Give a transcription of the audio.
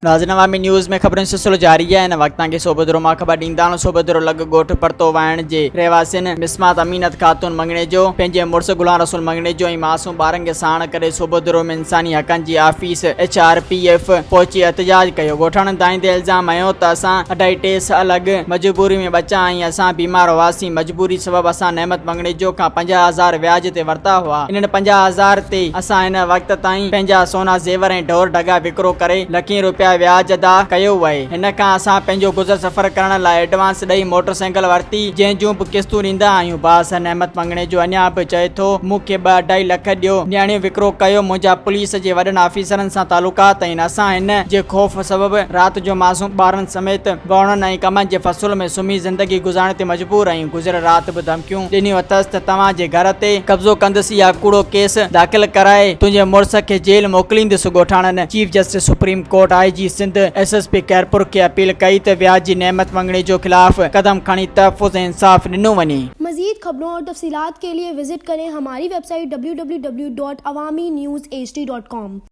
राजनवामी news में खबरुनि सिलसिलो जारी है। इन वक़्त के सोबदरो मां ख़बर ॾींदा सोबदरो लॻ ॻोठ परतो वाइण जे रहवासियुनि मिसमात अमीनत खातून मंगणे जो पंहिंजे मुड़ुस गुलाम रसूल मंगणे जो ऐं मासूम ॿारनि खे साण करे सोबदरो में इंसानी हक़नि जी ऑफिस HRPF पहुची एहतजाज कयो। ॻोठाणनि दाईंदे इल्ज़ाम हयो त असां 2.5 अलॻि मजबूरी में बचा ऐं असां बीमार हुआसीं। मजबूरी सबबि असां नेमत मंगणे जो खां 50,000 व्याज ते वरिता हुआ। इन्हनि 50,000 ते असां हिन वक़्त ताईं पंहिंजा सोना ज़ेवर ऐं ढोर ढगा विकिरो करे लखीं रुपया व्याज अदा कयो आहे। हिन खां असां पंहिंजो गुज़र सफ़र करण लाइ एडवांस ॾेई मोटरसाइकिल वरिती जंहिं जूं बि क़िस्तूं ॾींदा आहियूं। बास नेमत मंगणे जो अञा बि चए थो मूंखे 2.5 लख ॾियो, न्याणियूं विकिरो कयो। मुंहिंजा पुलिस जे वॾनि ऑफिसरनि सां तालुकात आहिनि। असां हिन जे ख़ौफ़ सबबि राति जो मासूम ॿारनि समेत वणनि ऐं कमनि जे फ़सुल में सुम्ही ज़िंदगी गुज़ारण ते मजबूर आहियूं। गुज़िरियल राति बि धमकियूं ॾिनियूं अथसि त तव्हां जे घर ते कब्ज़ो कंदसि या कूड़ो केस दाख़िल कराए तुंहिंजे मुड़ुस खे जेल मोकिलींदुसि। ॻोठाणनि chief justice supreme court IG Sindh SSP Khairpur खे अपील कई त व्याजी नेमत मंगणे जो खिलाफ कदम खणी तहफ़्फ़ुज़ ऐं इंसाफ ॾिनो वञे। मज़ीद खबरों और तफसीलात के लिए विजिट करें हमारी वेबसाइट www.awamiNewsHD.com।